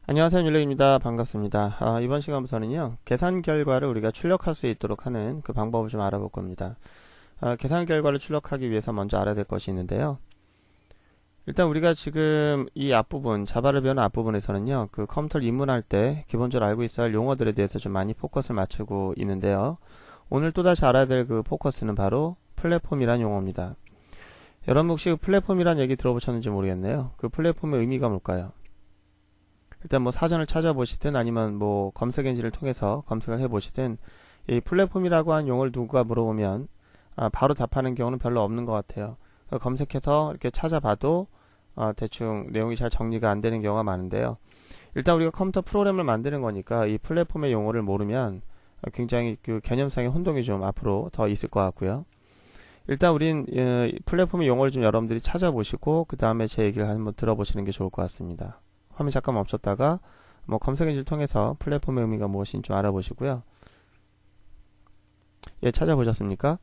안녕하세요, 율렉입니다. 반갑습니다. 이번 시간부터는요, 계산 결과를 우리가 출력할 수 있도록 하는 그 방법을 좀 알아볼 겁니다. 계산 결과를 출력하기 위해서 먼저 알아야 될 것이 있는데요. 일단 우리가 지금 이 앞부분, 자바를 배우는 앞부분에서는요, 그 컴퓨터를 입문할 때 기본적으로 알고 있어야 할 용어들에 대해서 좀 많이 포커스를 맞추고 있는데요. 오늘 또다시 알아야 될 그 포커스는 바로 플랫폼이란 용어입니다. 여러분 혹시 그 플랫폼이란 얘기 들어보셨는지 모르겠네요. 그 플랫폼의 의미가 뭘까요? 일단 뭐 사전을 찾아보시든 아니면 뭐 검색 엔진을 통해서 검색을 해보시든 이 플랫폼이라고 하는 용어를 누가 물어보면 바로 답하는 경우는 별로 없는 것 같아요. 검색해서 이렇게 찾아봐도 대충 내용이 잘 정리가 안 되는 경우가 많은데요. 일단 우리가 컴퓨터 프로그램을 만드는 거니까 이 플랫폼의 용어를 모르면 굉장히 그 개념상의 혼동이 좀 앞으로 더 있을 것 같고요. 일단 우린 플랫폼의 용어를 좀 여러분들이 찾아보시고 그 다음에 제 얘기를 한번 들어보시는 게 좋을 것 같습니다. 화면 잠깐 멈췄다가 뭐 검색 엔진을 통해서 플랫폼의 의미가 무엇인지 좀 알아보시고요. 예, 찾아보셨습니까?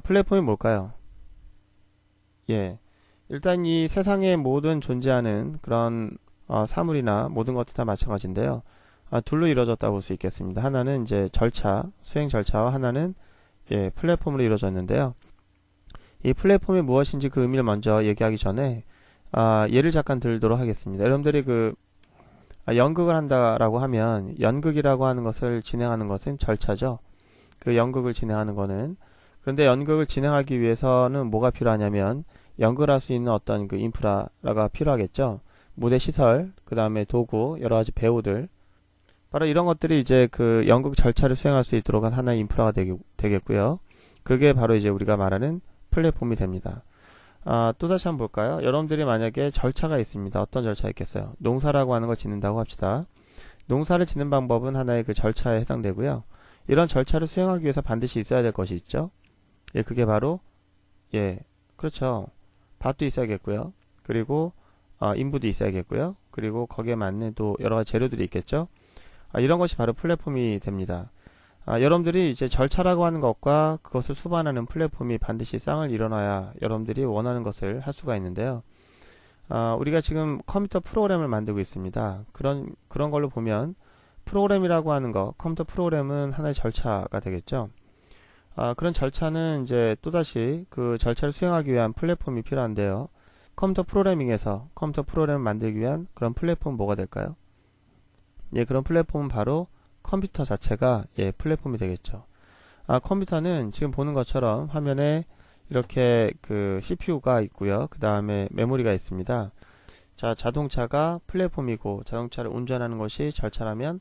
플랫폼이 뭘까요? 예, 일단 이 세상에 모든 존재하는 그런 사물이나 모든 것들 다 마찬가지인데요. 둘로 이루어졌다고 볼 수 있겠습니다. 하나는 이제 절차, 수행 절차와 하나는 플랫폼으로 이루어졌는데요. 이 플랫폼이 무엇인지 그 의미를 먼저 얘기하기 전에 예를 잠깐 들도록 하겠습니다. 여러분들이 연극을 한다라고 하면 연극이라고 하는 것을 진행하는 것은 절차죠. 그 연극을 진행하는 거는. 그런데 연극을 진행하기 위해서는 뭐가 필요하냐면 연극을 할 수 있는 어떤 그 인프라가 필요하겠죠. 무대 시설, 그 다음에 도구, 여러 가지 배우들. 바로 이런 것들이 이제 그 연극 절차를 수행할 수 있도록 한 하나의 인프라가 되겠고요. 그게 바로 이제 우리가 말하는 플랫폼이 됩니다. 또다시 한번 볼까요? 여러분들이 만약에 절차가 있습니다. 어떤 절차가 있겠어요? 농사라고 하는 걸 짓는다고 합시다. 농사를 짓는 방법은 하나의 그 절차에 해당되고요. 이런 절차를 수행하기 위해서 반드시 있어야 될 것이 있죠. 예, 그게 바로 그렇죠. 밭도 있어야겠고요. 그리고 인부도 있어야겠고요. 그리고 거기에 맞는 또 여러 가지 재료들이 있겠죠. 이런 것이 바로 플랫폼이 됩니다. 여러분들이 이제 절차라고 하는 것과 그것을 수반하는 플랫폼이 반드시 쌍을 이뤄놔야 여러분들이 원하는 것을 할 수가 있는데요. 우리가 지금 컴퓨터 프로그램을 만들고 있습니다. 그런 걸로 보면 프로그램이라고 하는 거, 컴퓨터 프로그램은 하나의 절차가 되겠죠. 그런 절차는 이제 또다시 그 절차를 수행하기 위한 플랫폼이 필요한데요. 컴퓨터 프로그래밍에서 컴퓨터 프로그램을 만들기 위한 그런 플랫폼은 뭐가 될까요? 예, 그런 플랫폼은 바로 컴퓨터 자체가 플랫폼이 되겠죠. 컴퓨터는 지금 보는 것처럼 화면에 이렇게 그 CPU가 있고요. 그 다음에 메모리가 있습니다. 자, 자동차가 플랫폼이고 자동차를 운전하는 것이 절차라면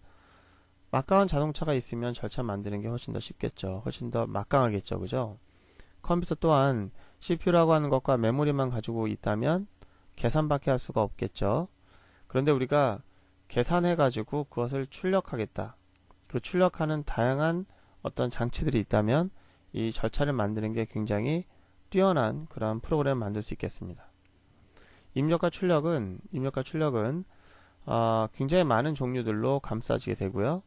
막강한 자동차가 있으면 절차 만드는 게 훨씬 더 쉽겠죠. 훨씬 더 막강하겠죠. 그죠? 컴퓨터 또한 CPU라고 하는 것과 메모리만 가지고 있다면 계산밖에 할 수가 없겠죠. 그런데 우리가 계산해 가지고 그것을 출력하겠다. 그 출력하는 다양한 어떤 장치들이 있다면 이 절차를 만드는 게 굉장히 뛰어난 그런 프로그램을 만들 수 있겠습니다. 입력과 출력은 굉장히 많은 종류들로 감싸지게 되고요.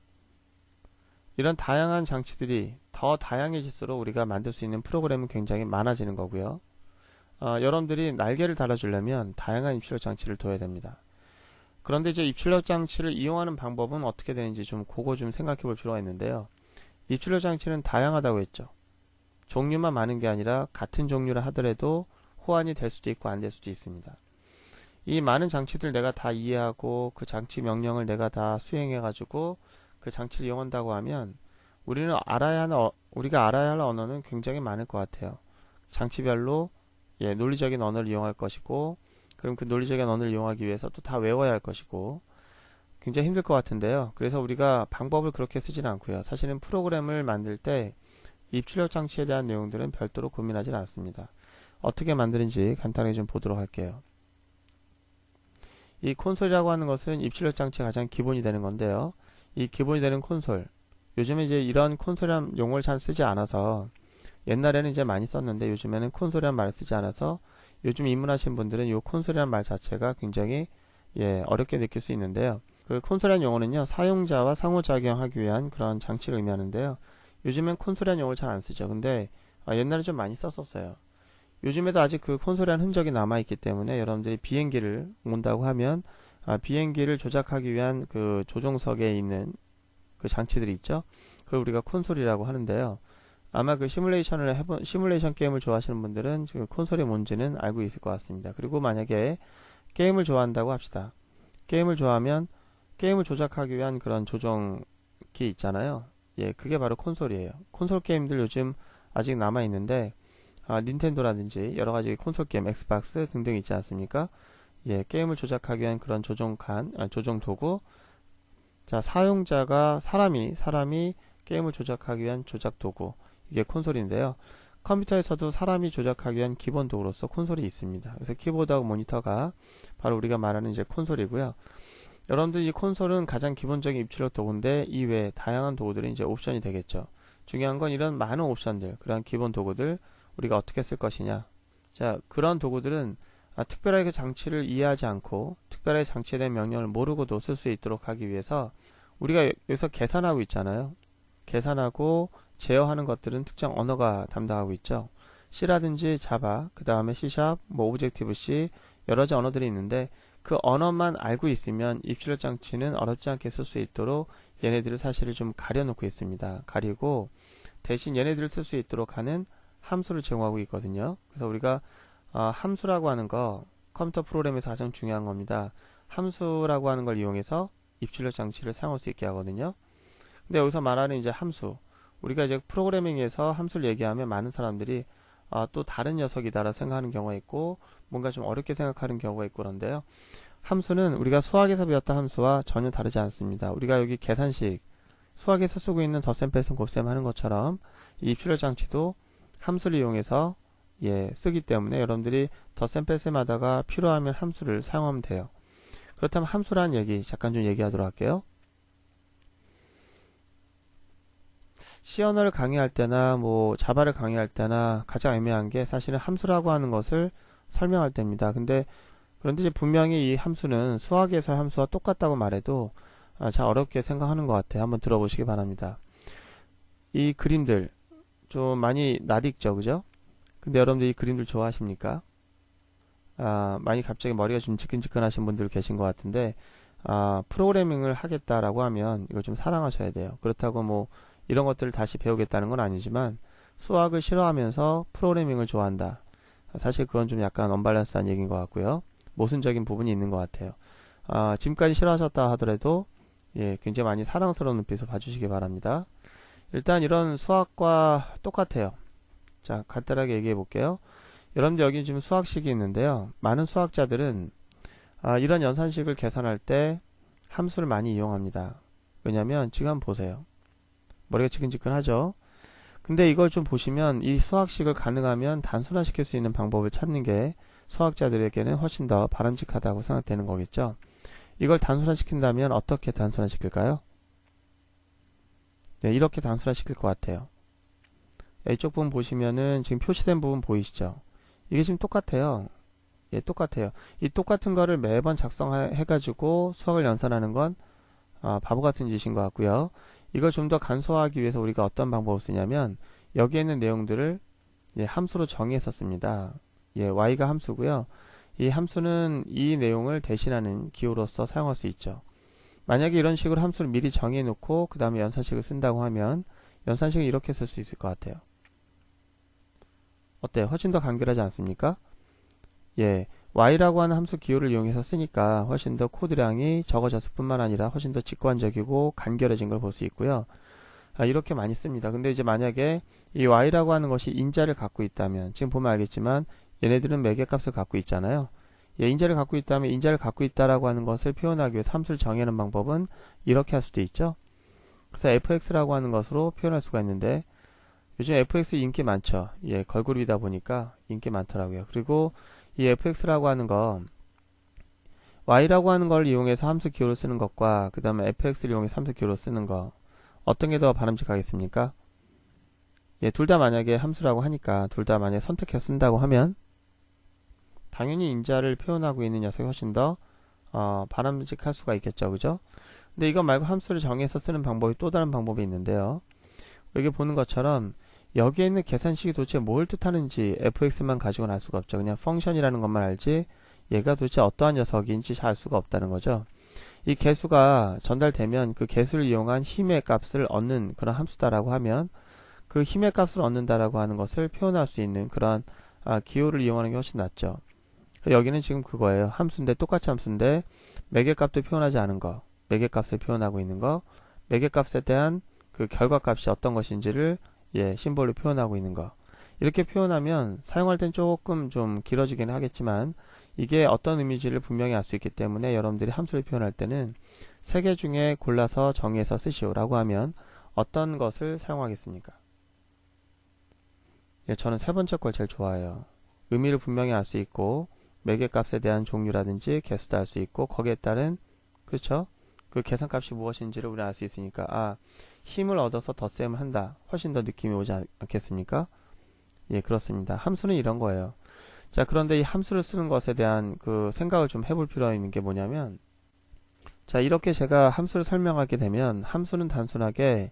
이런 다양한 장치들이 더 다양해질수록 우리가 만들 수 있는 프로그램은 굉장히 많아지는 거고요. 여러분들이 날개를 달아주려면 다양한 입출력 장치를 둬야 됩니다. 그런데 이제 입출력 장치를 이용하는 방법은 어떻게 되는지 그거 좀 생각해 볼 필요가 있는데요. 입출력 장치는 다양하다고 했죠. 종류만 많은 게 아니라 같은 종류를 하더라도 호환이 될 수도 있고 안 될 수도 있습니다. 이 많은 장치들 내가 다 이해하고 그 장치 명령을 내가 다 수행해 가지고 그 장치를 이용한다고 하면 우리가 알아야 할 언어는 굉장히 많을 것 같아요. 장치별로 논리적인 언어를 이용할 것이고, 그럼 그 논리적인 언어를 이용하기 위해서 또 다 외워야 할 것이고 굉장히 힘들 것 같은데요. 그래서 우리가 방법을 그렇게 쓰지는 않고요. 사실은 프로그램을 만들 때 입출력 장치에 대한 내용들은 별도로 고민하지는 않습니다. 어떻게 만드는지 간단하게 좀 보도록 할게요. 이 콘솔이라고 하는 것은 입출력 장치가 가장 기본이 되는 건데요. 이 기본이 되는 콘솔, 요즘에 이제 이런 콘솔이라는 용어를 잘 쓰지 않아서, 옛날에는 이제 많이 썼는데 요즘에는 콘솔이라는 말을 쓰지 않아서 요즘 입문하신 분들은 이 콘솔이라는 말 자체가 굉장히 어렵게 느낄 수 있는데요. 그 콘솔이라는 용어는요, 사용자와 상호작용하기 위한 그런 장치를 의미하는데요. 요즘엔 콘솔이라는 용어를 잘 안 쓰죠. 근데 옛날에 좀 많이 썼었어요. 요즘에도 아직 그 콘솔이라는 흔적이 남아있기 때문에 여러분들이 비행기를 온다고 하면 비행기를 조작하기 위한 그 조종석에 있는 그 장치들이 있죠. 그걸 우리가 콘솔이라고 하는데요. 아마 그 시뮬레이션 게임을 좋아하시는 분들은 지금 콘솔이 뭔지는 알고 있을 것 같습니다. 그리고 만약에 게임을 좋아한다고 합시다. 게임을 좋아하면 게임을 조작하기 위한 그런 조정기 있잖아요. 예, 그게 바로 콘솔이에요. 콘솔 게임들 요즘 아직 남아 있는데 닌텐도라든지 여러 가지 콘솔 게임, 엑스박스 등등 있지 않습니까? 예, 게임을 조작하기 위한 그런 조정 도구. 자, 사용자가 사람이 게임을 조작하기 위한 조작 도구. 이게 콘솔인데요. 컴퓨터에서도 사람이 조작하기 위한 기본 도구로서 콘솔이 있습니다. 그래서 키보드하고 모니터가 바로 우리가 말하는 이제 콘솔이고요. 여러분들 이 콘솔은 가장 기본적인 입출력 도구인데 이외에 다양한 도구들이 이제 옵션이 되겠죠. 중요한 건 이런 많은 옵션들, 그런 기본 도구들 우리가 어떻게 쓸 것이냐. 자, 그런 도구들은 특별하게 그 장치를 이해하지 않고 특별하게 장치에 대한 명령을 모르고도 쓸 수 있도록 하기 위해서 우리가 여기서 계산하고 있잖아요. 계산하고 제어하는 것들은 특정 언어가 담당하고 있죠. C라든지 자바, 그 다음에 C#, 오브젝티브-C 여러 가지 언어들이 있는데 그 언어만 알고 있으면 입출력 장치는 어렵지 않게 쓸 수 있도록 얘네들을 사실을 좀 가려놓고 있습니다. 가리고 대신 얘네들을 쓸 수 있도록 하는 함수를 제공하고 있거든요. 그래서 우리가 함수라고 하는 거 컴퓨터 프로그램에서 가장 중요한 겁니다. 함수라고 하는 걸 이용해서 입출력 장치를 사용할 수 있게 하거든요. 근데 여기서 말하는 이제 함수, 우리가 이제 프로그래밍에서 함수를 얘기하면 많은 사람들이 또 다른 녀석이다라고 생각하는 경우가 있고 뭔가 좀 어렵게 생각하는 경우가 있고 그런데요. 함수는 우리가 수학에서 배웠던 함수와 전혀 다르지 않습니다. 우리가 여기 계산식, 수학에서 쓰고 있는 덧셈, 뺄셈, 곱셈 하는 것처럼 이 입출력 장치도 함수를 이용해서 쓰기 때문에 여러분들이 덧셈, 뺄셈 하다가 필요하면 함수를 사용하면 돼요. 그렇다면 함수라는 얘기 잠깐 좀 얘기하도록 할게요. C 언어를 강의할 때나 자바를 강의할 때나 가장 애매한 게 사실은 함수라고 하는 것을 설명할 때입니다. 그런데 이제 분명히 이 함수는 수학에서 함수와 똑같다고 말해도 잘 어렵게 생각하는 것 같아요. 한번 들어보시기 바랍니다. 이 그림들 좀 많이 낯익죠, 그죠? 근데 여러분들 이 그림들 좋아하십니까? 많이 갑자기 머리가 좀 지끈지끈하신 분들 계신 것 같은데 프로그래밍을 하겠다라고 하면 이거 좀 사랑하셔야 돼요. 그렇다고 이런 것들을 다시 배우겠다는 건 아니지만 수학을 싫어하면서 프로그래밍을 좋아한다. 사실 그건 좀 약간 언밸런스한 얘기인 것 같고요. 모순적인 부분이 있는 것 같아요. 지금까지 싫어하셨다 하더라도 굉장히 많이 사랑스러운 눈빛을 봐주시기 바랍니다. 일단 이런 수학과 똑같아요. 자, 간단하게 얘기해 볼게요. 여러분들 여기 지금 수학식이 있는데요. 많은 수학자들은 이런 연산식을 계산할 때 함수를 많이 이용합니다. 왜냐면 지금 한번 보세요. 머리가 지끈지끈하죠? 근데 이걸 좀 보시면 이 수학식을 가능하면 단순화시킬 수 있는 방법을 찾는 게 수학자들에게는 훨씬 더 바람직하다고 생각되는 거겠죠. 이걸 단순화시킨다면 어떻게 단순화시킬까요? 네, 이렇게 단순화시킬 것 같아요. 이쪽 부분 보시면은 지금 표시된 부분 보이시죠? 이게 지금 똑같아요. 똑같아요. 이 똑같은 거를 매번 작성해가지고 수학을 연산하는 건 바보 같은 짓인 것 같고요. 이걸 좀 더 간소화하기 위해서 우리가 어떤 방법을 쓰냐면 여기에 있는 내용들을 함수로 정의해서 씁니다. y가 함수고요. 이 함수는 이 내용을 대신하는 기호로서 사용할 수 있죠. 만약에 이런 식으로 함수를 미리 정해 놓고 그 다음에 연산식을 쓴다고 하면 연산식을 이렇게 쓸 수 있을 것 같아요. 어때요? 훨씬 더 간결하지 않습니까? y라고 하는 함수 기호를 이용해서 쓰니까 훨씬 더 코드량이 적어졌을 뿐만 아니라 훨씬 더 직관적이고 간결해진 걸 볼 수 있고요. 이렇게 많이 씁니다. 근데 이제 만약에 이 y라고 하는 것이 인자를 갖고 있다면 지금 보면 알겠지만 얘네들은 매개값을 갖고 있잖아요. 인자를 갖고 있다면 인자를 갖고 있다라고 하는 것을 표현하기 위해서 함수를 정의하는 방법은 이렇게 할 수도 있죠. 그래서 fx라고 하는 것으로 표현할 수가 있는데 요즘 fx 인기 많죠. 걸그룹이다 보니까 인기 많더라고요. 그리고 이 fx라고 하는 거 y라고 하는 걸 이용해서 함수 기호를 쓰는 것과 그 다음에 fx를 이용해서 함수 기호를 쓰는 거 어떤 게 더 바람직하겠습니까? 둘 다 만약에 함수라고 하니까 둘 다 만약에 선택해서 쓴다고 하면 당연히 인자를 표현하고 있는 녀석이 훨씬 더 바람직할 수가 있겠죠, 그죠? 근데 이거 말고 함수를 정해서 쓰는 방법이 또 다른 방법이 있는데요. 여기 보는 것처럼 여기에 있는 계산식이 도대체 뭘 뜻하는지 fx만 가지고는 알 수가 없죠. 그냥 펑션이라는 것만 알지 얘가 도대체 어떠한 녀석인지 알 수가 없다는 거죠. 이 개수가 전달되면 그 개수를 이용한 힘의 값을 얻는 그런 함수다라고 하면 그 힘의 값을 얻는다라고 하는 것을 표현할 수 있는 그런 기호를 이용하는 게 훨씬 낫죠. 여기는 지금 그거예요. 함수인데 똑같이 함수인데 매개값도 표현하지 않은 거, 매개값을 표현하고 있는 거, 매개값에 대한 그 결과값이 어떤 것인지를 심볼로 표현하고 있는 거. 이렇게 표현하면 사용할 땐 조금 좀 길어지긴 하겠지만 이게 어떤 의미인지를 분명히 알 수 있기 때문에 여러분들이 함수를 표현할 때는 세 개 중에 골라서 정의해서 쓰시오라고 하면 어떤 것을 사용하겠습니까? 저는 세 번째 걸 제일 좋아해요. 의미를 분명히 알 수 있고 매개값에 대한 종류라든지 개수도 알 수 있고 거기에 따른 그렇죠? 그 계산값이 무엇인지를 우리는 알 수 있으니까 힘을 얻어서 덧셈을 한다. 훨씬 더 느낌이 오지 않겠습니까? 그렇습니다. 함수는 이런 거예요. 자, 그런데 이 함수를 쓰는 것에 대한 그 생각을 좀 해볼 필요가 있는 게 뭐냐면 자, 이렇게 제가 함수를 설명하게 되면 함수는 단순하게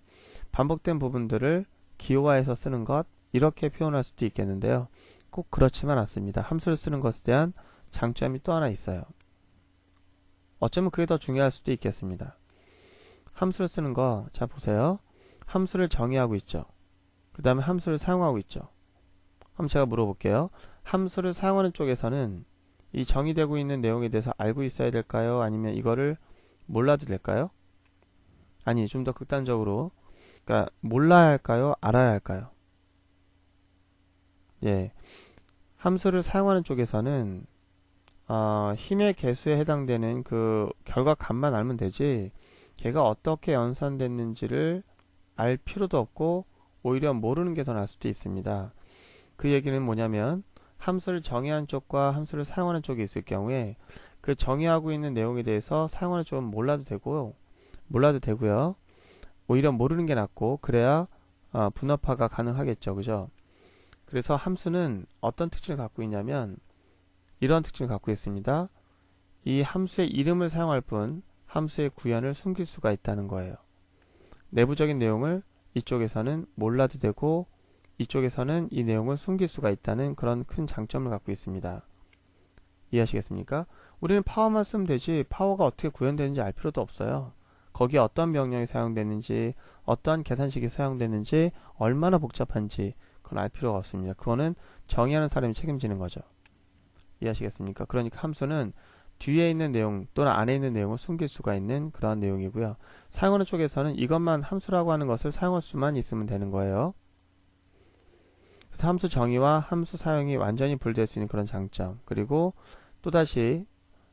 반복된 부분들을 기호화해서 쓰는 것 이렇게 표현할 수도 있겠는데요. 꼭 그렇지만 않습니다. 함수를 쓰는 것에 대한 장점이 또 하나 있어요. 어쩌면 그게 더 중요할 수도 있겠습니다. 함수를 쓰는 거, 자 보세요. 함수를 정의하고 있죠. 그 다음에 함수를 사용하고 있죠. 한번 제가 물어볼게요. 함수를 사용하는 쪽에서는 이 정의되고 있는 내용에 대해서 알고 있어야 될까요? 아니면 이거를 몰라도 될까요? 아니, 좀 더 극단적으로 그러니까 몰라야 할까요? 알아야 할까요? 함수를 사용하는 쪽에서는 힘의 개수에 해당되는 그 결과값만 알면 되지 걔가 어떻게 연산됐는지를 알 필요도 없고 오히려 모르는 게 더 나을 수도 있습니다. 그 얘기는 뭐냐면 함수를 정의한 쪽과 함수를 사용하는 쪽이 있을 경우에 그 정의하고 있는 내용에 대해서 사용하는 쪽은 몰라도 되고요. 오히려 모르는 게 낫고 그래야 분업화가 가능하겠죠. 그죠? 그래서 함수는 어떤 특징을 갖고 있냐면 이런 특징을 갖고 있습니다. 이 함수의 이름을 사용할 뿐 함수의 구현을 숨길 수가 있다는 거예요. 내부적인 내용을 이쪽에서는 몰라도 되고 이쪽에서는 이 내용을 숨길 수가 있다는 그런 큰 장점을 갖고 있습니다. 이해하시겠습니까? 우리는 파워만 쓰면 되지 파워가 어떻게 구현되는지 알 필요도 없어요. 거기에 어떤 명령이 사용되는지 어떠한 계산식이 사용되는지 얼마나 복잡한지 그건 알 필요가 없습니다. 그거는 정의하는 사람이 책임지는 거죠. 이해하시겠습니까? 그러니까 함수는 뒤에 있는 내용 또는 안에 있는 내용을 숨길 수가 있는 그러한 내용이고요. 사용하는 쪽에서는 이것만 함수라고 하는 것을 사용할 수만 있으면 되는 거예요. 그래서 함수 정의와 함수 사용이 완전히 분리될 수 있는 그런 장점 그리고 또다시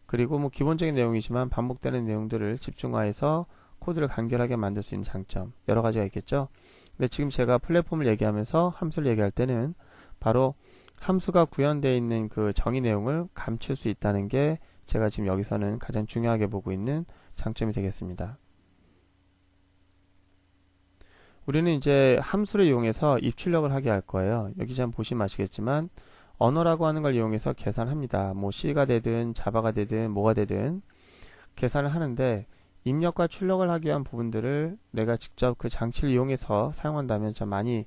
그리고 뭐 기본적인 내용이지만 반복되는 내용들을 집중화해서 코드를 간결하게 만들 수 있는 장점 여러 가지가 있겠죠. 근데 지금 제가 플랫폼을 얘기하면서 함수를 얘기할 때는 바로 함수가 구현되어 있는 그 정의 내용을 감출 수 있다는 게 제가 지금 여기서는 가장 중요하게 보고 있는 장점이 되겠습니다. 우리는 이제 함수를 이용해서 입출력을 하게 할 거예요. 여기 좀 보시면 아시겠지만 언어라고 하는 걸 이용해서 계산합니다. 뭐 C가 되든 자바가 되든 뭐가 되든 계산을 하는데 입력과 출력을 하기 위한 부분들을 내가 직접 그 장치를 이용해서 사용한다면 좀 많이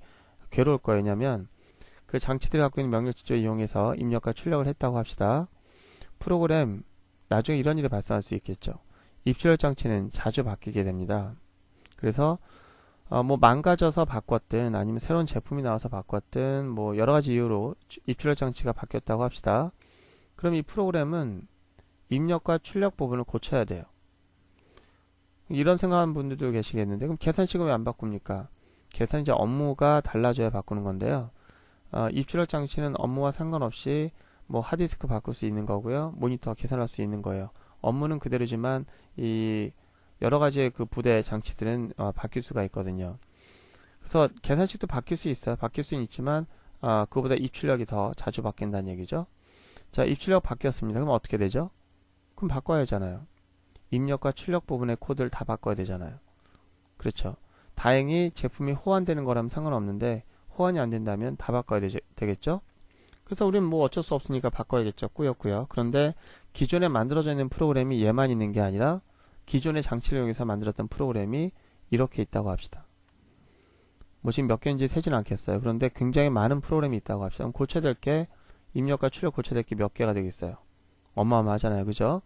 괴로울 거예요. 왜냐면 그 장치들이 갖고 있는 명령 직접 이용해서 입력과 출력을 했다고 합시다. 프로그램 나중에 이런 일이 발생할 수 있겠죠. 입출력 장치는 자주 바뀌게 됩니다. 그래서 뭐 망가져서 바꿨든 아니면 새로운 제품이 나와서 바꿨든 뭐 여러 가지 이유로 입출력 장치가 바뀌었다고 합시다. 그럼 이 프로그램은 입력과 출력 부분을 고쳐야 돼요. 이런 생각하는 분들도 계시겠는데 그럼 계산식은 왜 안 바꿉니까? 계산 이제 업무가 달라져야 바꾸는 건데요. 입출력 장치는 업무와 상관없이 뭐 하드디스크 바꿀 수 있는 거고요. 모니터 계산할 수 있는 거예요. 업무는 그대로지만 이 여러 가지의 그 부대 장치들은 바뀔 수가 있거든요. 그래서 계산식도 바뀔 수 있어요. 바뀔 수는 있지만 그거보다 입출력이 더 자주 바뀐다는 얘기죠. 자, 입출력 바뀌었습니다. 그럼 어떻게 되죠? 그럼 바꿔야 하잖아요. 입력과 출력 부분의 코드를 다 바꿔야 되잖아요. 그렇죠. 다행히 제품이 호환되는 거라면 상관없는데 호환이 안 된다면 다 바꿔야 되겠죠. 그래서 우리는 뭐 어쩔 수 없으니까 바꿔야겠죠. 꾸역꾸역. 그런데 기존에 만들어져 있는 프로그램이 얘만 있는 게 아니라 기존의 장치를 이용해서 만들었던 프로그램이 이렇게 있다고 합시다. 뭐 지금 몇 개인지 세진 않겠어요. 그런데 굉장히 많은 프로그램이 있다고 합시다. 그럼 고쳐야 될 게 입력과 출력 고쳐야 될 게 몇 개가 되겠어요? 어마어마하잖아요. 그죠?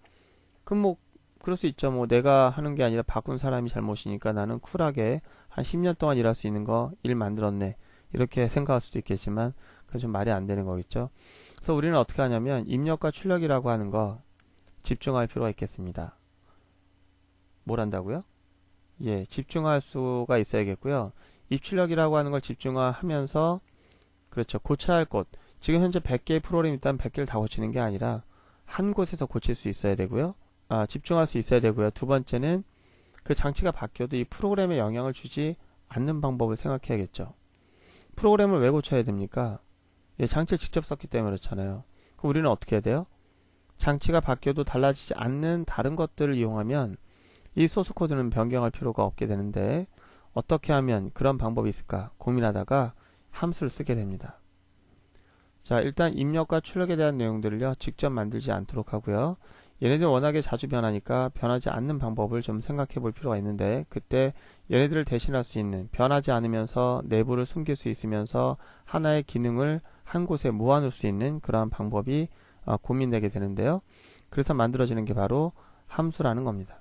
그럼 뭐 그럴 수 있죠. 뭐 내가 하는 게 아니라 바꾼 사람이 잘못이니까 나는 쿨하게 한 10년 동안 일할 수 있는 거 일 만들었네. 이렇게 생각할 수도 있겠지만 그건 좀 말이 안 되는 거겠죠. 그래서 우리는 어떻게 하냐면 입력과 출력이라고 하는 거 집중할 필요가 있겠습니다. 뭘 한다고요? 예, 집중할 수가 있어야겠고요. 입출력이라고 하는 걸 집중하면서 그렇죠. 고쳐야 할 곳. 지금 현재 100개의 프로그램이 있다면 100개를 다 고치는 게 아니라 한 곳에서 고칠 수 있어야 되고요. 집중할 수 있어야 되고요. 두 번째는 그 장치가 바뀌어도 이 프로그램에 영향을 주지 않는 방법을 생각해야겠죠. 프로그램을 왜 고쳐야 됩니까? 예, 장치를 직접 썼기 때문에 그렇잖아요. 그럼 우리는 어떻게 해야 돼요? 장치가 바뀌어도 달라지지 않는 다른 것들을 이용하면 이 소스 코드는 변경할 필요가 없게 되는데 어떻게 하면 그런 방법이 있을까 고민하다가 함수를 쓰게 됩니다. 자, 일단 입력과 출력에 대한 내용들을요 직접 만들지 않도록 하고요. 얘네들 워낙에 자주 변하니까 변하지 않는 방법을 좀 생각해 볼 필요가 있는데 그때 얘네들을 대신할 수 있는 변하지 않으면서 내부를 숨길 수 있으면서 하나의 기능을 한 곳에 모아놓을 수 있는 그러한 방법이 고민되게 되는데요. 그래서 만들어지는 게 바로 함수라는 겁니다.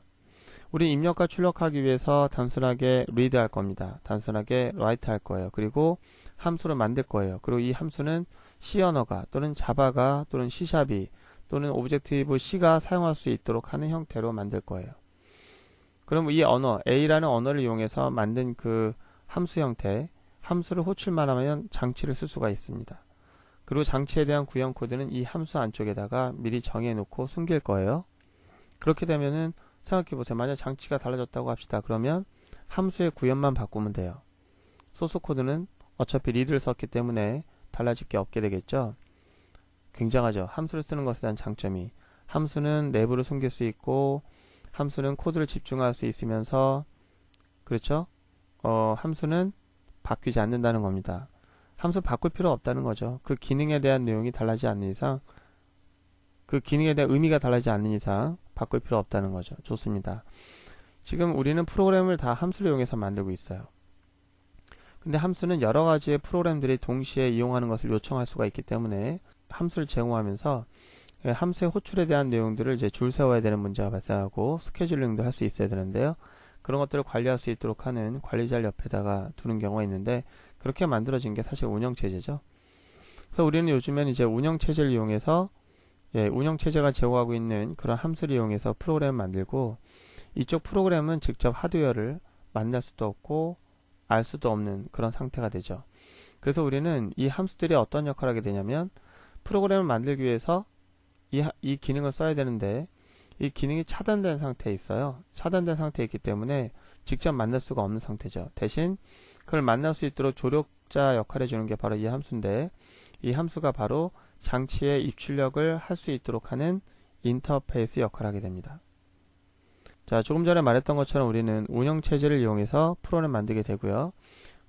우리 입력과 출력하기 위해서 단순하게 read 할 겁니다. 단순하게 write 할 거예요. 그리고 함수를 만들 거예요. 그리고 이 함수는 C 언어가 또는 자바가 또는 C샵이 또는 오브젝티브 C가 사용할 수 있도록 하는 형태로 만들 거예요. 그럼 이 언어 A라는 언어를 이용해서 만든 그 함수 형태 함수를 호출만 하면 장치를 쓸 수가 있습니다. 그리고 장치에 대한 구형 코드는 이 함수 안쪽에다가 미리 정해 놓고 숨길 거예요. 그렇게 되면은 생각해 보세요. 만약 장치가 달라졌다고 합시다. 그러면 함수의 구현만 바꾸면 돼요. 소스 코드는 어차피 리드를 썼기 때문에 달라질 게 없게 되겠죠. 굉장하죠. 함수를 쓰는 것에 대한 장점이 함수는 내부를 숨길 수 있고 함수는 코드를 집중할 수 있으면서 그렇죠. 함수는 바뀌지 않는다는 겁니다. 함수 바꿀 필요 없다는 거죠. 그 기능에 대한 내용이 달라지지 않는 이상 그 기능에 대한 의미가 달라지지 않는 이상 바꿀 필요 없다는 거죠. 좋습니다. 지금 우리는 프로그램을 다 함수를 이용해서 만들고 있어요. 근데 함수는 여러 가지의 프로그램들이 동시에 이용하는 것을 요청할 수가 있기 때문에 함수를 제공하면서 함수의 호출에 대한 내용들을 이제 줄 세워야 되는 문제가 발생하고 스케줄링도 할 수 있어야 되는데요. 그런 것들을 관리할 수 있도록 하는 관리자를 옆에다가 두는 경우가 있는데 그렇게 만들어진 게 사실 운영체제죠. 그래서 우리는 요즘엔 이제 운영체제를 이용해서 운영체제가 제공하고 있는 그런 함수를 이용해서 프로그램을 만들고 이쪽 프로그램은 직접 하드웨어를 만날 수도 없고 알 수도 없는 그런 상태가 되죠. 그래서 우리는 이 함수들이 어떤 역할을 하게 되냐면 프로그램을 만들기 위해서 이 기능을 써야 되는데 이 기능이 차단된 상태에 있어요. 차단된 상태에 있기 때문에 직접 만날 수가 없는 상태죠. 대신 그걸 만날 수 있도록 조력자 역할을 해주는 게 바로 이 함수인데 이 함수가 바로 장치의 입출력을 할 수 있도록 하는 인터페이스 역할을 하게 됩니다. 자, 조금 전에 말했던 것처럼 우리는 운영체제를 이용해서 프로그램을 만들게 되고요.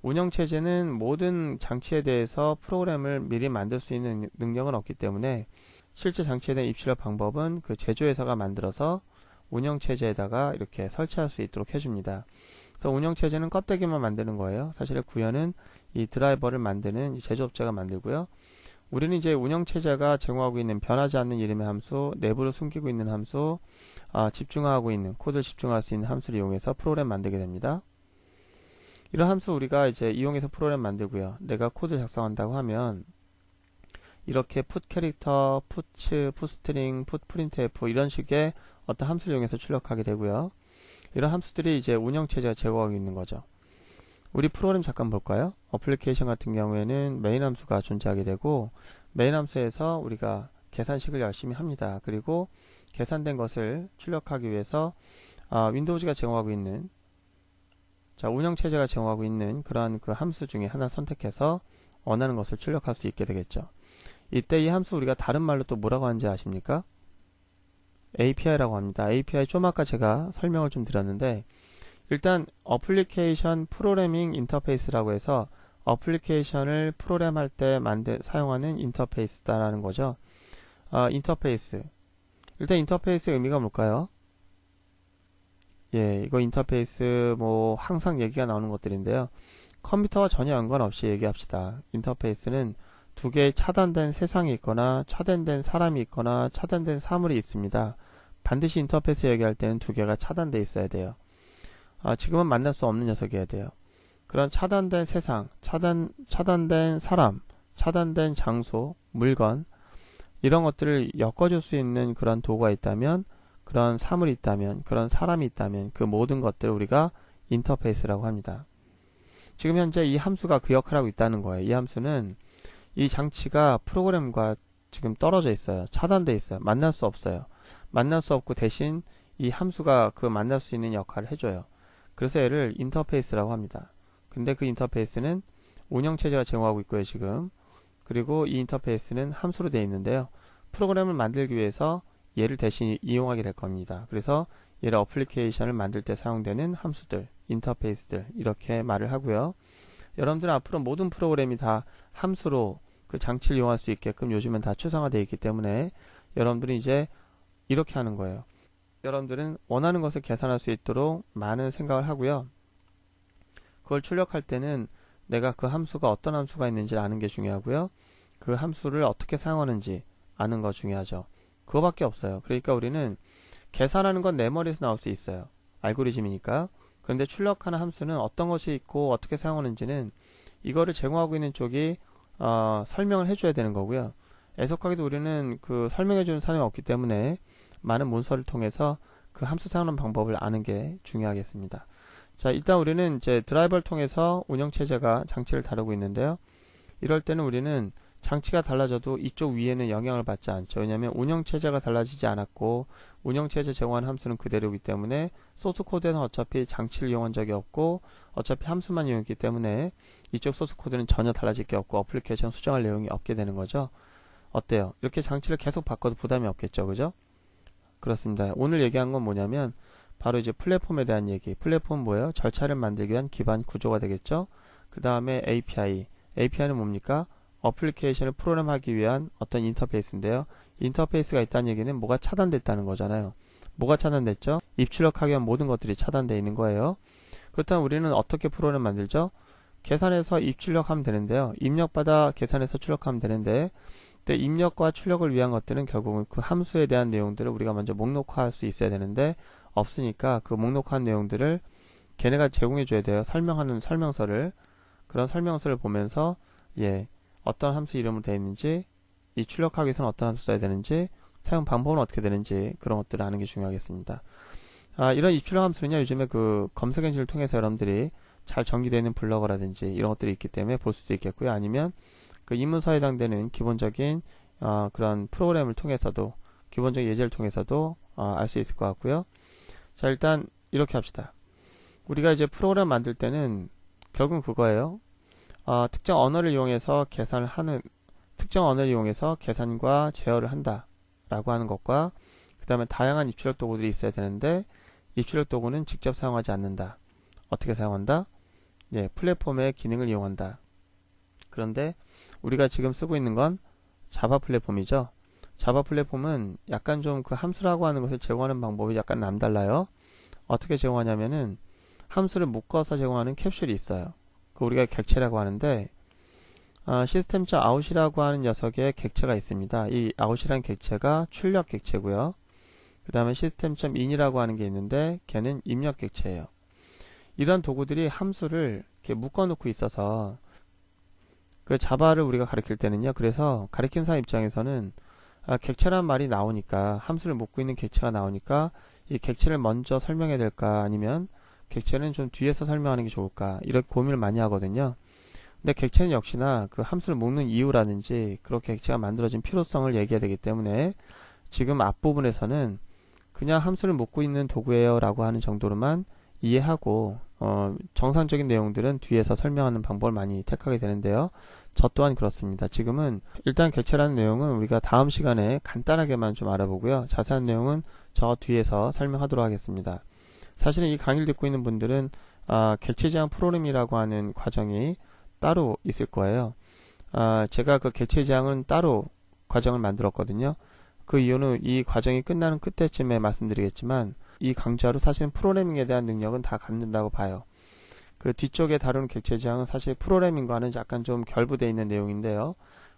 운영체제는 모든 장치에 대해서 프로그램을 미리 만들 수 있는 능력은 없기 때문에 실제 장치에 대한 입출력 방법은 그 제조회사가 만들어서 운영체제에다가 이렇게 설치할 수 있도록 해줍니다. 그래서 운영체제는 껍데기만 만드는 거예요. 사실은 구현은 이 드라이버를 만드는 이 제조업체가 만들고요. 우리는 이제 운영체제가 제공하고 있는 변하지 않는 이름의 함수, 내부를 숨기고 있는 함수, 집중하고 있는 코드를 집중할 수 있는 함수를 이용해서 프로그램 만들게 됩니다. 이런 함수 우리가 이제 이용해서 프로그램 만들고요. 내가 코드 작성한다고 하면 이렇게 put 캐릭터, put string, put printf 이런 식의 어떤 함수를 이용해서 출력하게 되고요. 이런 함수들이 이제 운영체제가 제공하고 있는 거죠. 우리 프로그램 잠깐 볼까요? 어플리케이션 같은 경우에는 메인 함수가 존재하게 되고 메인 함수에서 우리가 계산식을 열심히 합니다. 그리고 계산된 것을 출력하기 위해서 윈도우즈가 제공하고 있는 운영체제가 제공하고 있는 그러한 그 함수 중에 하나를 선택해서 원하는 것을 출력할 수 있게 되겠죠. 이때 이 함수 우리가 다른 말로 또 뭐라고 하는지 아십니까? API라고 합니다. API 좀 아까 제가 설명을 좀 드렸는데 일단 어플리케이션 프로그래밍 인터페이스라고 해서 어플리케이션을 프로그램할 때 사용하는 인터페이스다라는 거죠. 인터페이스. 일단 인터페이스의 의미가 뭘까요? 이거 인터페이스 뭐 항상 얘기가 나오는 것들인데요. 컴퓨터와 전혀 연관없이 얘기합시다. 인터페이스는 두 개의 차단된 세상이 있거나 차단된 사람이 있거나 차단된 사물이 있습니다. 반드시 인터페이스 얘기할 때는 두 개가 차단되어 있어야 돼요. 지금은 만날 수 없는 녀석이어야 돼요. 그런 차단된 세상, 차단된 사람, 차단된 장소, 물건, 이런 것들을 엮어줄 수 있는 그런 도구가 있다면, 그런 사물이 있다면, 그런 사람이 있다면 그 모든 것들을 우리가 인터페이스라고 합니다. 지금 현재 이 함수가 그 역할을 하고 있다는 거예요. 이 함수는 이 장치가 프로그램과 지금 떨어져 있어요. 차단되어 있어요. 만날 수 없어요. 만날 수 없고 대신 이 함수가 그 만날 수 있는 역할을 해줘요. 그래서 얘를 인터페이스라고 합니다. 근데 그 인터페이스는 운영체제가 제공하고 있고요, 지금. 그리고 이 인터페이스는 함수로 되어 있는데요. 프로그램을 만들기 위해서 얘를 대신 이용하게 될 겁니다. 그래서 얘를 어플리케이션을 만들 때 사용되는 함수들, 인터페이스들 이렇게 말을 하고요. 여러분들은 앞으로 모든 프로그램이 다 함수로 그 장치를 이용할 수 있게끔 요즘은 다 추상화되어 있기 때문에 여러분들이 이제 이렇게 하는 거예요. 여러분들은 원하는 것을 계산할 수 있도록 많은 생각을 하고요. 그걸 출력할 때는 내가 그 함수가 어떤 함수가 있는지 아는 게 중요하고요. 그 함수를 어떻게 사용하는지 아는 거 중요하죠. 그거밖에 없어요. 그러니까 우리는 계산하는 건 내 머리에서 나올 수 있어요. 알고리즘이니까. 그런데 출력하는 함수는 어떤 것이 있고 어떻게 사용하는지는 이거를 제공하고 있는 쪽이 설명을 해줘야 되는 거고요. 애석하게도 우리는 그 설명해주는 사람이 없기 때문에 많은 문서를 통해서 그 함수 사용하는 방법을 아는 게 중요하겠습니다. 자, 일단 우리는 이제 드라이버를 통해서 운영체제가 장치를 다루고 있는데요. 이럴 때는 우리는 장치가 달라져도 이쪽 위에는 영향을 받지 않죠. 왜냐하면 운영체제가 달라지지 않았고 운영체제 제공하는 함수는 그대로이기 때문에 소스코드에는 어차피 장치를 이용한 적이 없고 어차피 함수만 이용했기 때문에 이쪽 소스코드는 전혀 달라질 게 없고 어플리케이션 수정할 내용이 없게 되는 거죠. 어때요? 이렇게 장치를 계속 바꿔도 부담이 없겠죠. 그죠? 그렇습니다. 오늘 얘기한 건 뭐냐면 바로 이제 플랫폼에 대한 얘기. 플랫폼은 뭐예요? 절차를 만들기 위한 기반 구조가 되겠죠. 그 다음에 API. API는 뭡니까? 어플리케이션을 프로그램하기 위한 어떤 인터페이스인데요. 인터페이스가 있다는 얘기는 뭐가 차단됐다는 거잖아요. 뭐가 차단됐죠? 입출력하기 위한 모든 것들이 차단되어 있는 거예요. 그렇다면 우리는 어떻게 프로그램 만들죠? 계산해서 입출력하면 되는데요. 입력받아 계산해서 출력하면 되는데 근데 입력과 출력을 위한 것들은 결국은 그 함수에 대한 내용들을 우리가 먼저 목록화할 수 있어야 되는데 없으니까 그 목록화한 내용들을 걔네가 제공해 줘야 돼요. 설명하는 설명서를. 그런 설명서를 보면서 어떤 함수 이름으로 되어 있는지 이 출력하기 위해서는 어떤 함수 써야 되는지 사용 방법은 어떻게 되는지 그런 것들을 아는 게 중요하겠습니다. 이런 입출력 함수는요. 요즘에 그 검색 엔진을 통해서 여러분들이 잘 정리되어 있는 블로거라든지 이런 것들이 있기 때문에 볼 수도 있겠고요. 아니면 그 입문서에 해당되는 기본적인 그런 프로그램을 통해서도 기본적인 예제를 통해서도 알 수 있을 것 같고요. 자, 일단 이렇게 합시다. 우리가 이제 프로그램 만들 때는 결국은 그거예요. 특정 언어를 이용해서 계산과 제어를 한다 라고 하는 것과 그 다음에 다양한 입출력 도구들이 있어야 되는데 입출력 도구는 직접 사용하지 않는다. 어떻게 사용한다? 플랫폼의 기능을 이용한다. 그런데 우리가 지금 쓰고 있는 건 자바 플랫폼이죠. 자바 플랫폼은 약간 좀 그 함수라고 하는 것을 제공하는 방법이 약간 남달라요. 어떻게 제공하냐면은 함수를 묶어서 제공하는 캡슐이 있어요. 그 우리가 객체라고 하는데 system.out이라고 하는 녀석의 객체가 있습니다. 이 out이라는 객체가 출력 객체고요. 그 다음에 system.in이라고 하는 게 있는데 걔는 입력 객체예요. 이런 도구들이 함수를 이렇게 묶어 놓고 있어서 그 자바를 우리가 가리킬 때는요. 그래서 가리킨 사람 입장에서는 객체란 말이 나오니까 함수를 묶고 있는 객체가 나오니까 이 객체를 먼저 설명해야 될까 아니면 객체는 좀 뒤에서 설명하는 게 좋을까 이런 고민을 많이 하거든요. 근데 객체는 역시나 그 함수를 묶는 이유라든지 그렇게 객체가 만들어진 필요성을 얘기해야 되기 때문에 지금 앞부분에서는 그냥 함수를 묶고 있는 도구예요 라고 하는 정도로만 이해하고 정상적인 내용들은 뒤에서 설명하는 방법을 많이 택하게 되는데요. 저 또한 그렇습니다. 지금은 일단 객체라는 내용은 우리가 다음 시간에 간단하게만 좀 알아보고요. 자세한 내용은 저 뒤에서 설명하도록 하겠습니다. 사실은 이 강의를 듣고 있는 분들은 객체 제한 프로그램이라고 하는 과정이 따로 있을 거예요. 제가 그 객체 제한은 따로 과정을 만들었거든요. 그 이유는 이 과정이 끝나는 그때쯤에 말씀드리겠지만 이 강좌로 사실은 프로그래밍에 대한 능력은 다 갖는다고 봐요. 그 뒤쪽에 다루는 객체 제한은 사실 프로그래밍과는 약간 좀 결부되어 있는 내용인데요.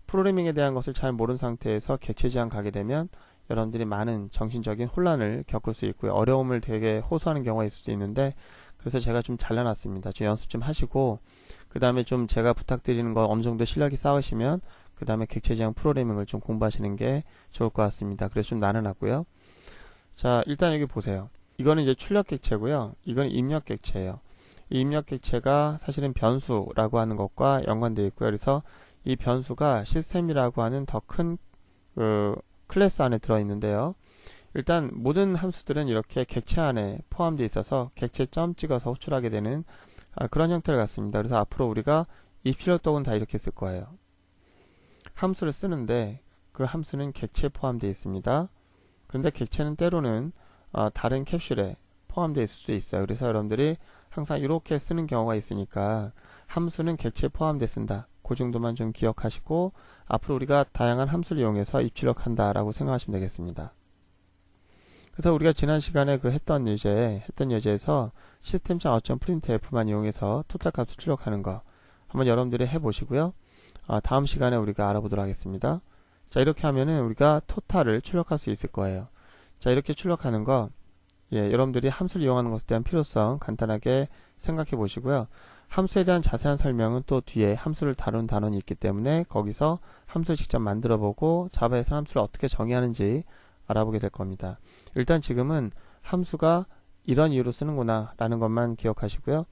프로그래밍에 대한 것을 잘 모르는 상태에서 객체 지향 가게 되면 여러분들이 많은 정신적인 혼란을 겪을 수 있고요. 어려움을 되게 호소하는 경우가 있을 수 있는데, 그래서 제가 좀 잘라놨습니다. 좀 연습 좀 하시고, 그 다음에 좀 제가 부탁드리는 거 어느 정도 실력이 쌓으시면 그 다음에 객체 지향 프로그래밍을 좀 공부하시는 게 좋을 것 같습니다. 그래서 좀 나눠놨고요. 자, 일단 여기 보세요. 이거는 이제 출력 객체고요. 이건 입력 객체예요. 이 입력 객체가 사실은 변수라고 하는 것과 연관되어 있고요. 그래서 이 변수가 시스템이라고 하는 더 큰 클래스 안에 들어있는데요. 일단 모든 함수들은 이렇게 객체 안에 포함되어 있어서 객체 점 찍어서 호출하게 되는 그런 형태를 갖습니다. 그래서 앞으로 우리가 입출력 도구는 다 이렇게 쓸 거예요. 함수를 쓰는데 그 함수는 객체에 포함되어 있습니다. 그런데 객체는 때로는 다른 캡슐에 포함되어 있을 수 있어요. 그래서 여러분들이 항상 이렇게 쓰는 경우가 있으니까 함수는 객체에 포함되어 쓴다. 그 정도만 좀 기억하시고 앞으로 우리가 다양한 함수를 이용해서 입출력한다 라고 생각하시면 되겠습니다. 그래서 우리가 지난 시간에 했던 예제에서 시스템장 printf만 이용해서 토탈 값을 출력하는 거 한번 여러분들이 해보시고요. 다음 시간에 우리가 알아보도록 하겠습니다. 자, 이렇게 하면은 우리가 토탈을 출력할 수 있을 거예요. 자, 이렇게 출력하는 거, 여러분들이 함수를 이용하는 것에 대한 필요성 간단하게 생각해 보시고요. 함수에 대한 자세한 설명은 또 뒤에 함수를 다룬 단원이 있기 때문에 거기서 함수를 직접 만들어 보고 자바에서 함수를 어떻게 정의하는지 알아보게 될 겁니다. 일단 지금은 함수가 이런 이유로 쓰는구나 라는 것만 기억하시고요.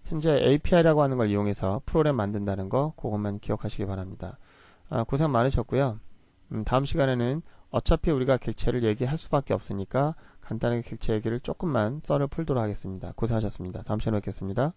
현재 API라고 하는 걸 이용해서 프로그램 만든다는 거 그것만 기억하시기 바랍니다. 고생 많으셨고요. 다음 시간에는 어차피 우리가 객체를 얘기할 수밖에 없으니까 간단하게 객체 얘기를 조금만 썰을 풀도록 하겠습니다. 고생하셨습니다. 다음 시간에 뵙겠습니다.